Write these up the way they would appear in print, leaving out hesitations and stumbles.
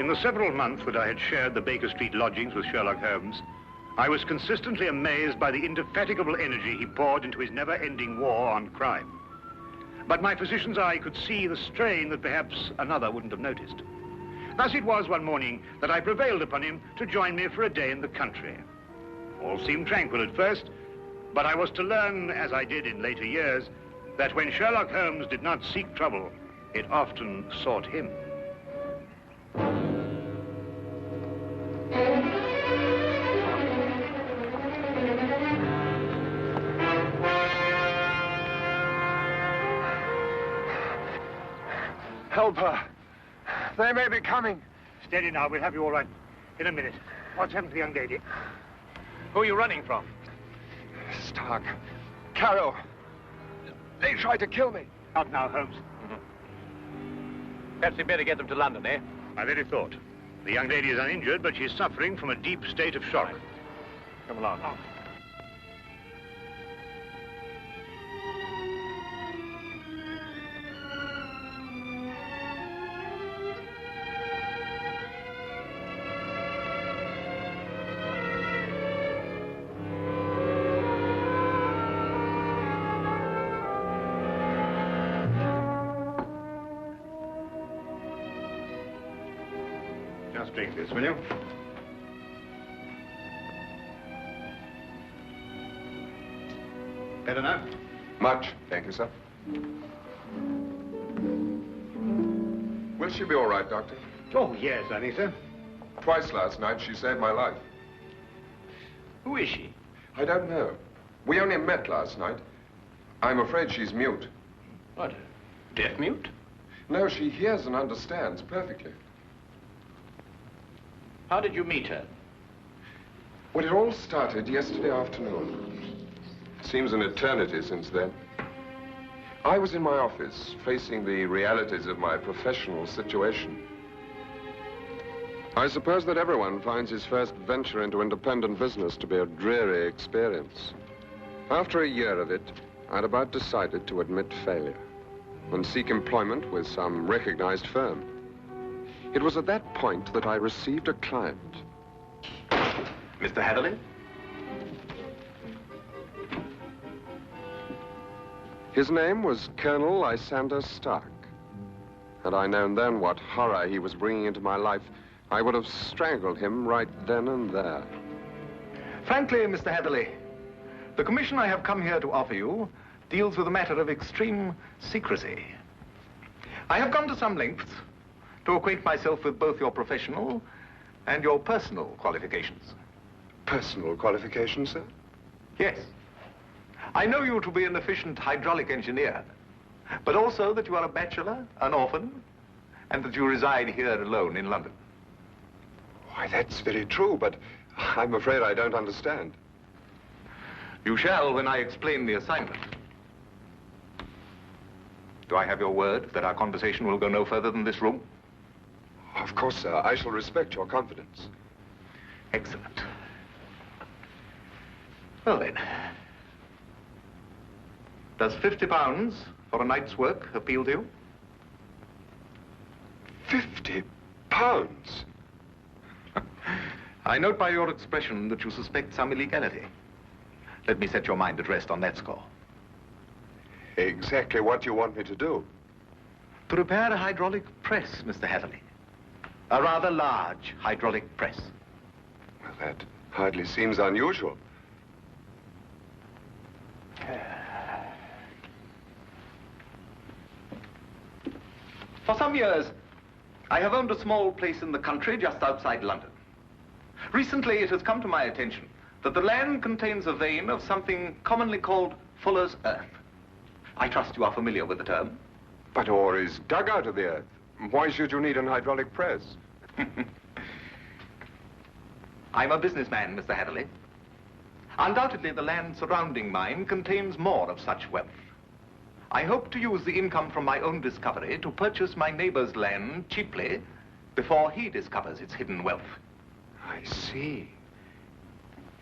In the several months that I had shared the Baker Street lodgings with Sherlock Holmes, I was consistently amazed by the indefatigable energy he poured into his never-ending war on crime. But my physician's eye could see the strain that perhaps another wouldn't have noticed. Thus it was one morning that I prevailed upon him to join me for a day in the country. All seemed tranquil at first, but I was to learn, as I did in later years, that when Sherlock Holmes did not seek trouble, it often sought him. Help her. They may be coming. Steady now, we'll have you all right in a minute. What's happened to the young lady? Who are you running from? Stark. Carroll. They tried to kill me. Out now, Holmes. Perhaps we'd better get them to London, eh? My very thought. The young lady is uninjured, but she's suffering from a deep state of shock. Come along. Oh. Just drink this, will you? Better now? Much, thank you, sir. Will she be all right, Doctor? Oh, yes, I think so. Twice last night, she saved my life. Who is she? I don't know. We only met last night. I'm afraid she's mute. What, deaf mute? No, she hears and understands perfectly. How did you meet her? Well, it all started yesterday afternoon. Seems an eternity since then. I was in my office, facing the realities of my professional situation. I suppose that everyone finds his first venture into independent business to be a dreary experience. After a year of it, I'd about decided to admit failure and seek employment with some recognized firm. It was at that point that I received a client. Mr. Hatherley? His name was Colonel Lysander Stark. Had I known then what horror he was bringing into my life, I would have strangled him right then and there. Frankly, Mr. Hatherley, the commission I have come here to offer you deals with a matter of extreme secrecy. I have gone to some lengths to acquaint myself with both your professional and your personal qualifications. Personal qualifications, sir? Yes. I know you to be an efficient hydraulic engineer, but also that you are a bachelor, an orphan, and that you reside here alone in London. Why, that's very true, but I'm afraid I don't understand. You shall when I explain the assignment. Do I have your word that our conversation will go no further than this room? Of course, sir. I shall respect your confidence. Excellent. Well, then. Does £50 for a night's work appeal to you? £50? I note by your expression that you suspect some illegality. Let me set your mind at rest on that score. Exactly what you want me to do? To repair a hydraulic press, Mr. Hatherley. A rather large hydraulic press. Well, that hardly seems unusual. For some years, I have owned a small place in the country just outside London. Recently, it has come to my attention that the land contains a vein of something commonly called fuller's earth. I trust you are familiar with the term. But ore is dug out of the earth. Why should you need an hydraulic press? I'm a businessman, Mr. Hatherley. Undoubtedly, the land surrounding mine contains more of such wealth. I hope to use the income from my own discovery to purchase my neighbor's land cheaply before he discovers its hidden wealth. I see.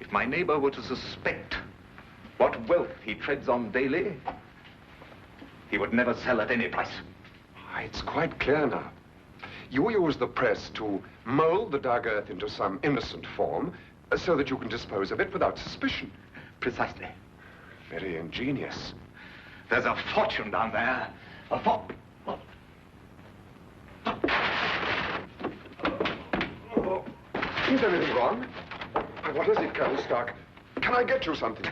If my neighbor were to suspect what wealth he treads on daily, he would never sell at any price. It's quite clear now. You use the press to mold the dug earth into some innocent form so that you can dispose of it without suspicion. Precisely. Very ingenious. There's a fortune down there. A Is there anything wrong? What is it, Colonel Stark? Can I get you something?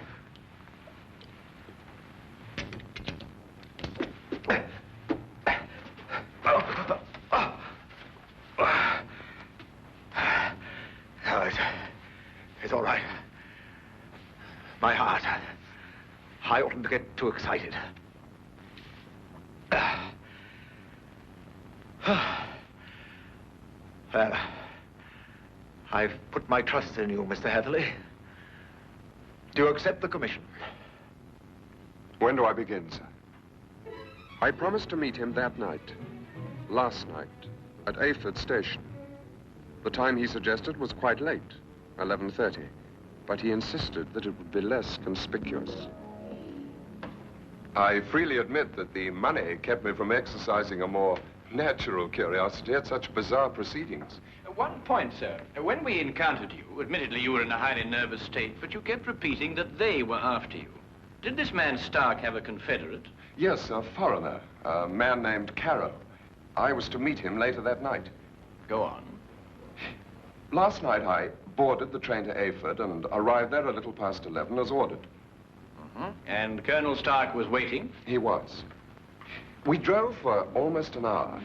It's all right. My heart. I oughtn't to get too excited. Well, I've put my trust in you, Mr. Heatherley. Do you accept the commission? When do I begin, sir? I promised to meet him that night. Last night, at Ayford Station. The time he suggested was quite late, 11:30. But he insisted that it would be less conspicuous. I freely admit that the money kept me from exercising a more natural curiosity at such bizarre proceedings. One point, sir. When we encountered you, admittedly you were in a highly nervous state, but you kept repeating that they were after you. Did this man Stark have a confederate? Yes, a foreigner, a man named Carrow. I was to meet him later that night. Go on. Last night I boarded the train to Ayford and arrived there a little past 11 as ordered. And Colonel Stark was waiting? He was. We drove for almost an hour,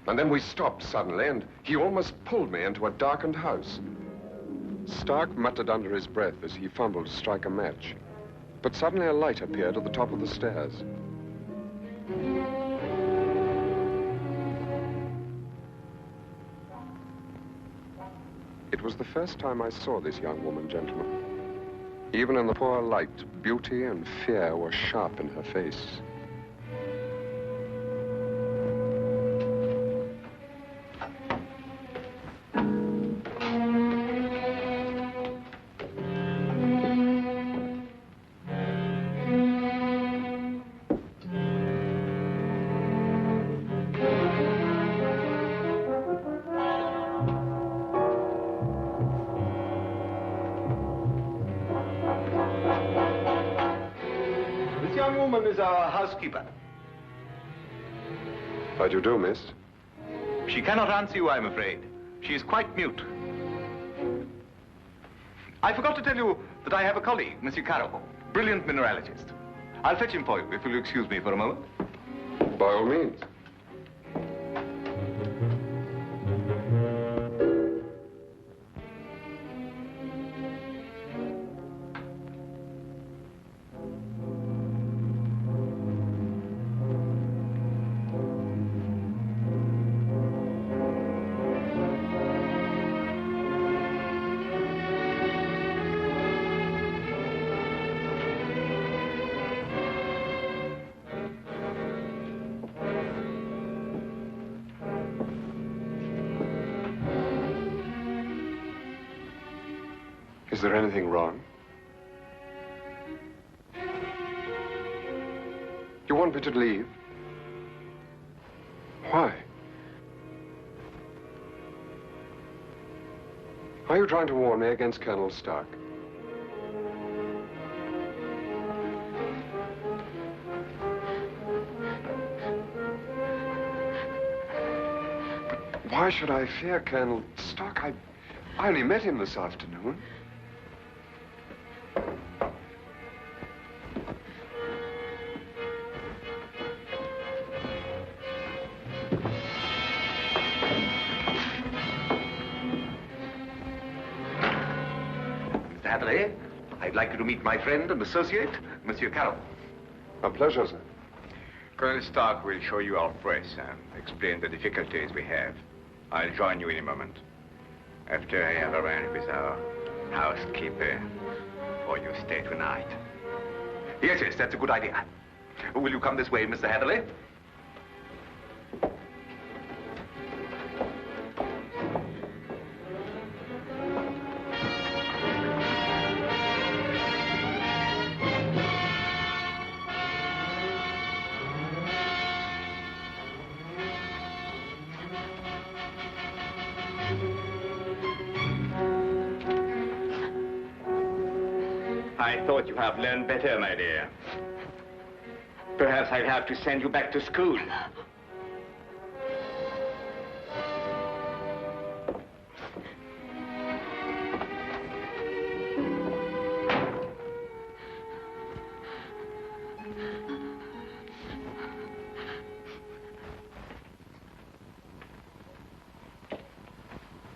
and then we stopped suddenly, and he almost pulled me into a darkened house. Stark muttered under his breath as he fumbled to strike a match, but suddenly a light appeared at the top of the stairs. It was the first time I saw this young woman, gentlemen. Even in the poor light, beauty and fear were sharp in her face. Is our housekeeper. How do you do, miss? She cannot answer you, I'm afraid. She is quite mute. I forgot to tell you that I have a colleague, Monsieur Carroll, brilliant mineralogist. I'll fetch him for you, if you'll excuse me for a moment. By all means. Is there anything wrong? You want me to leave? Why? Are you trying to warn me against Colonel Stark? But why should I fear Colonel Stark? I only met him this afternoon. I'd like you to meet my friend and associate, Monsieur Carroll. A pleasure, sir. Colonel Stark will show you our press and explain the difficulties we have. I'll join you in a moment. After I have arranged with our housekeeper for your stay tonight. Yes, that's a good idea. Will you come this way, Mr. Heatherley? I thought you have learned better, my dear. Perhaps I'll have to send you back to school.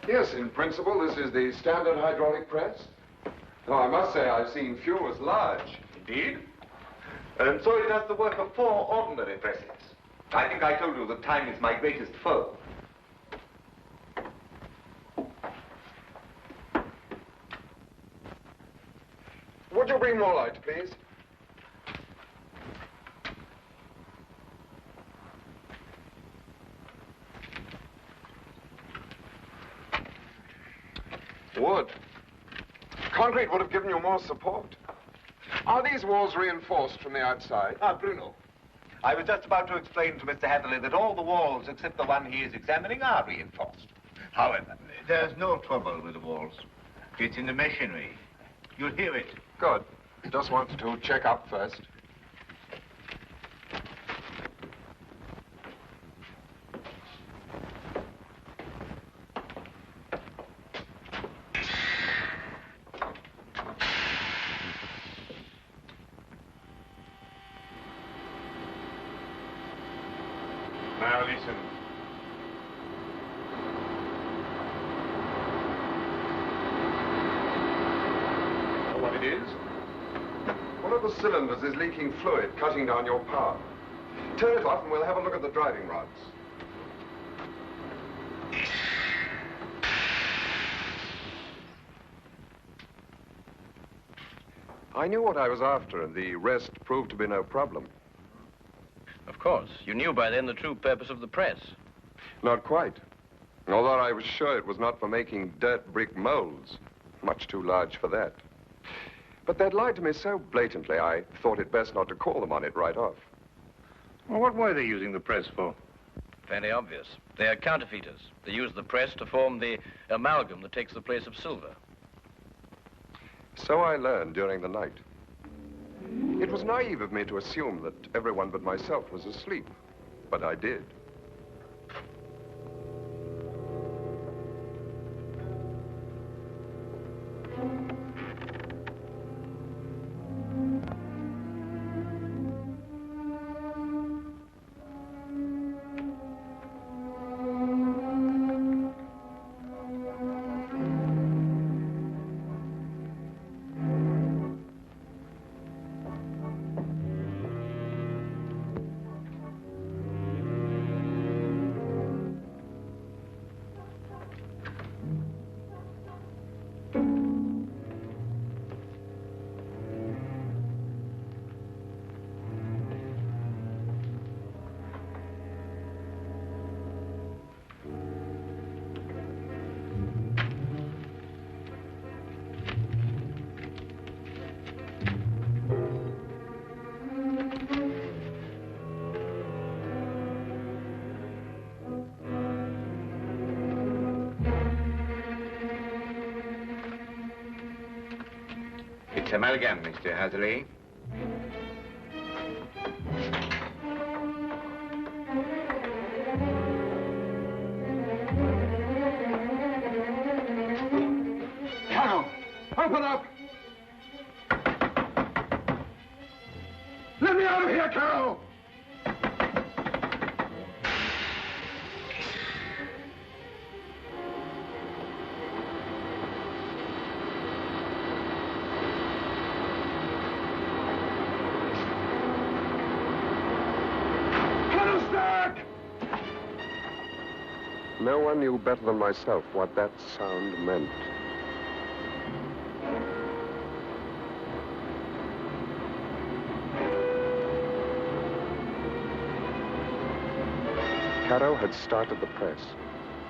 Yes, in principle, this is the standard hydraulic press. Though I must say I've seen few as large. Indeed. And so it does the work of 4 ordinary presses. I think I told you that time is my greatest foe. Would you bring more light, please? Wood. Concrete would have given you more support. Are these walls reinforced from the outside? Ah, Bruno. I was just about to explain to Mr. Hatherley that all the walls except the one he is examining are reinforced. However, there's no trouble with the walls. It's in the machinery. You'll hear it. Good. Just wanted to check up first. Now listen. Know what it is? One of the cylinders is leaking fluid, cutting down your power. Turn it off and we'll have a look at the driving rods. I knew what I was after, and the rest proved to be no problem. Of course. You knew by then the true purpose of the press. Not quite. Although I was sure it was not for making dirt brick molds. Much too large for that. But they'd lied to me so blatantly, I thought it best not to call them on it right off. Well, what were they using the press for? Fairly obvious. They are counterfeiters. They use the press to form the amalgam that takes the place of silver. So I learned during the night. It was naive of me to assume that everyone but myself was asleep, but I did. It's amalgam, Mr. Hatherley. Carol, open up! Let me out of here, Carol! No one knew better than myself what that sound meant. Caro had started the press.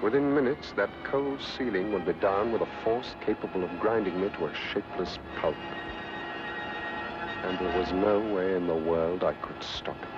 Within minutes, that cold ceiling would be down with a force capable of grinding me to a shapeless pulp. And there was no way in the world I could stop it.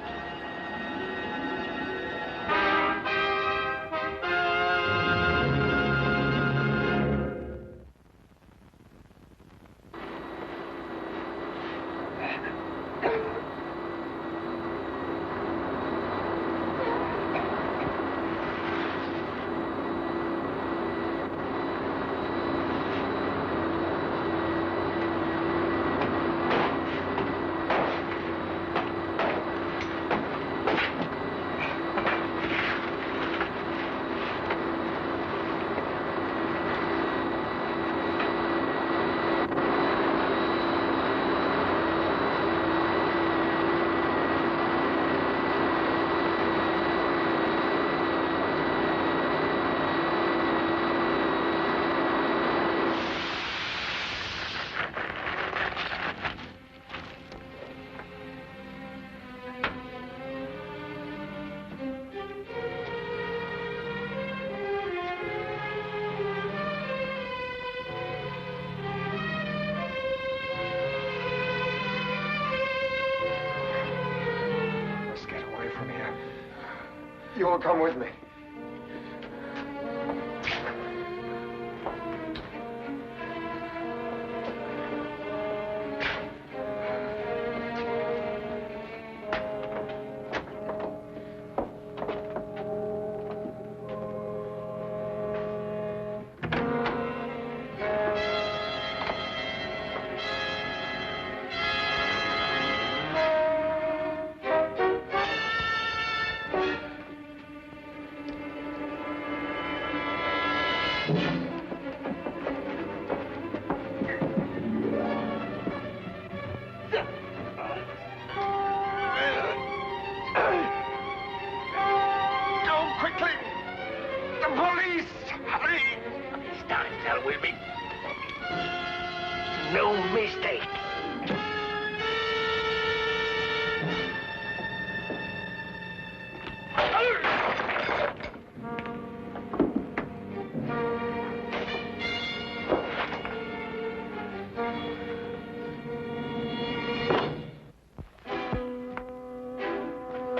will come with me.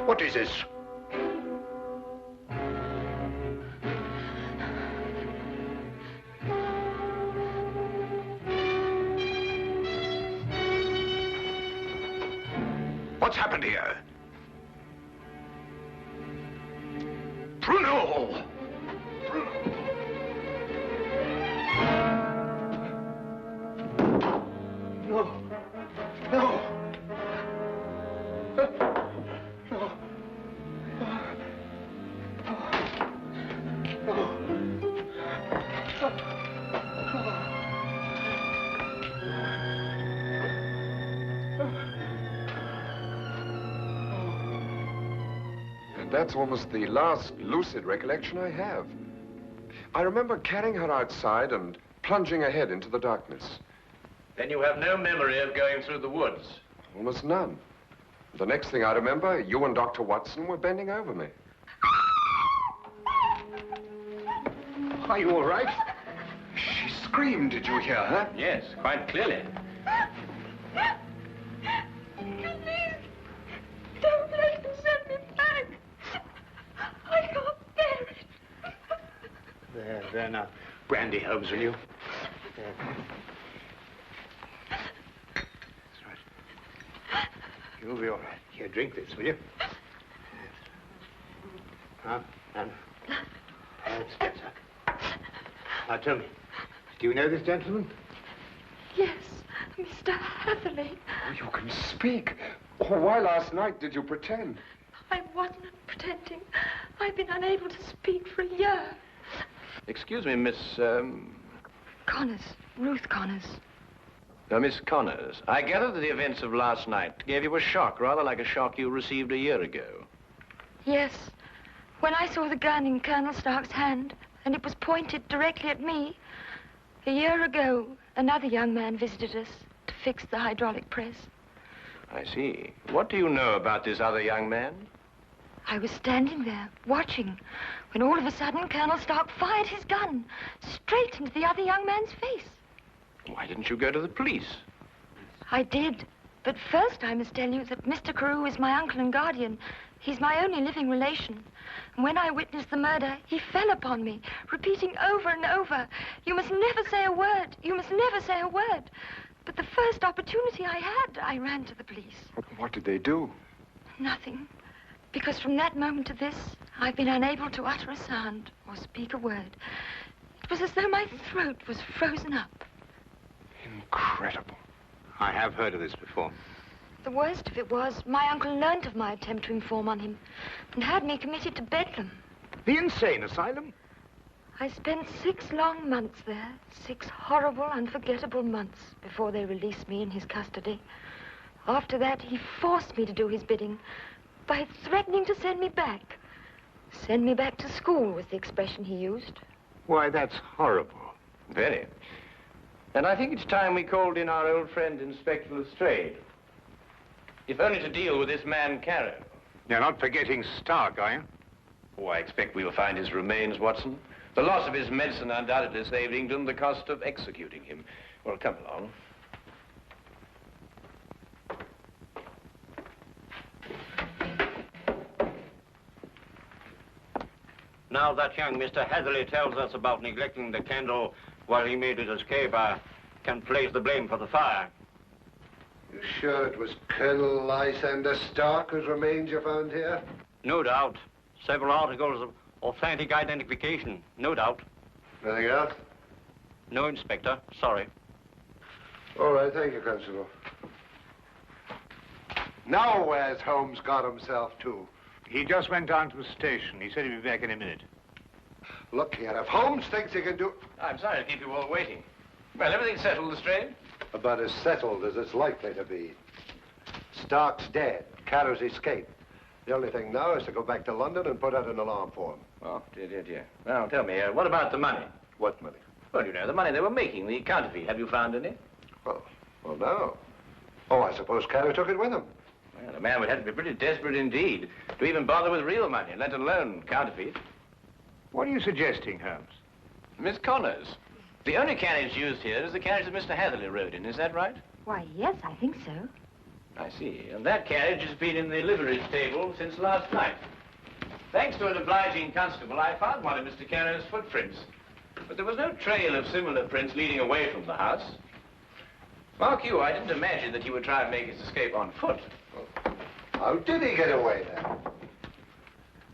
What is this? What's happened here? Bruno! No. No. That's almost the last lucid recollection I have. I remember carrying her outside and plunging ahead into the darkness. Then you have no memory of going through the woods? Almost none. The next thing I remember, you and Dr. Watson were bending over me. Are you all right? She screamed. Did you hear her? Yes, quite clearly. Please, don't let them send me back. I can't bear it. There now. Brandy, Holmes, will you? There. That's right. You'll be all right. Here, drink this, will you? Now, Spencer. Now, tell me, do you know this gentleman? Yes, Mr. Hatherley. Oh, you can speak. Oh, why last night did you pretend? I wasn't pretending. I've been unable to speak for a year. Excuse me, Miss, Connors. Ruth Connors. Miss Connors. I gather that the events of last night gave you a shock, rather like a shock you received a year ago. Yes. When I saw the gun in Colonel Stark's hand, and it was pointed directly at me, a year ago, another young man visited us to fix the hydraulic press. I see. What do you know about this other young man? I was standing there, watching, when all of a sudden Colonel Stark fired his gun straight into the other young man's face. Why didn't you go to the police? I did. But first I must tell you that Mr. Carew is my uncle and guardian. He's my only living relation. And when I witnessed the murder, he fell upon me, repeating over and over, "You must never say a word. You must never say a word." But the first opportunity I had, I ran to the police. What did they do? Nothing. Because from that moment to this, I've been unable to utter a sound or speak a word. It was as though my throat was frozen up. Incredible. I have heard of this before. The worst of it was, my uncle learnt of my attempt to inform on him and had me committed to Bedlam. The insane asylum? I spent 6 long months there, 6 horrible, unforgettable months before they released me in his custody. After that, he forced me to do his bidding by threatening to send me back. Send me back to school was the expression he used. Why, that's horrible. Very. And I think it's time we called in our old friend, Inspector Lestrade. If only to deal with this man, Carew. You're not forgetting Stark, are you? Oh, I expect we'll find his remains, Watson. The loss of his medicine undoubtedly saved England the cost of executing him. Well, come along. Now that young Mr. Hatherley tells us about neglecting the candle while he made his escape, I can place the blame for the fire. You sure it was Colonel Lysander Stark whose remains you found here? No doubt. Several articles of authentic identification, no doubt. Anything else? No, Inspector. Sorry. All right, thank you, Constable. Now where's Holmes got himself to? He just went down to the station. He said he'd be back in a minute. Look here, if Holmes thinks he can do... I'm sorry to keep you all waiting. Well, everything's settled, Lestrade? About as settled as it's likely to be. Stark's dead. Carrow's escaped. The only thing now is to go back to London and put out an alarm for him. Oh, dear. Well, tell me, what about the money? What money? Well, you know, the money they were making, the counterfeit. Have you found any? Well, no. Oh, I suppose Carrow took it with him. Well, a man would have to be pretty desperate indeed to even bother with real money, let alone counterfeit. What are you suggesting, Holmes? Miss Connors, the only carriage used here is the carriage that Mr. Hatherley rode in. Is that right? Why, yes, I think so. I see. And that carriage has been in the livery stable since last night. Thanks to an obliging constable, I found one of Mr. Carrow's footprints. But there was no trail of similar prints leading away from the house. Mark you, I didn't imagine that he would try and make his escape on foot. How did he get away, then?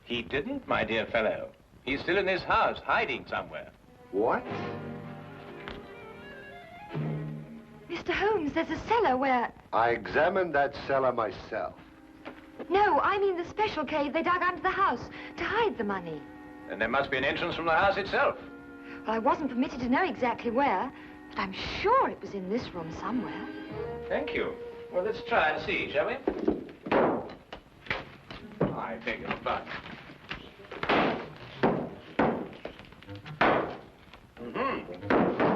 He didn't, my dear fellow. He's still in this house, hiding somewhere. What? Mr. Holmes, there's a cellar where... I examined that cellar myself. No, I mean the special cave they dug under the house to hide the money. And there must be an entrance from the house itself. Well, I wasn't permitted to know exactly where, but I'm sure it was in this room somewhere. Thank you. Well, let's try and see, shall we? I beg your pardon.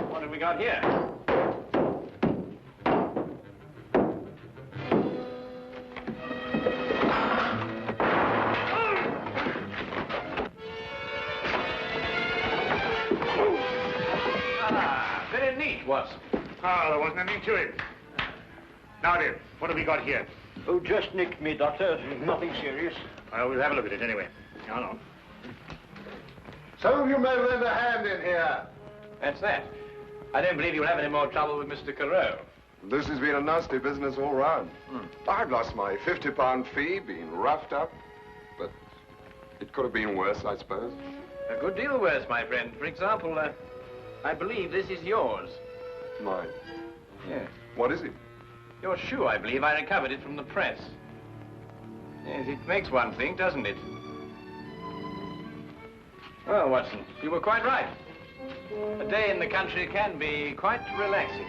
What have we got here? Very neat, Watson. Oh, there wasn't anything to it. Now then, what have we got here? Oh, just nicked me, Doctor. Nothing serious. Well, we'll have a look at it anyway. No. Some of you may lend a hand in here. That's that. I don't believe you'll have any more trouble with Mr. Carew. This has been a nasty business all round. I've lost my £50 fee, been roughed up, but it could have been worse, I suppose. A good deal worse, my friend. For example, I believe this is yours. Mine? Yes. What is it? Your shoe, I believe. I recovered it from the press. Yes, it makes one think, doesn't it? Well, Watson, you were quite right. A day in the country can be quite relaxing.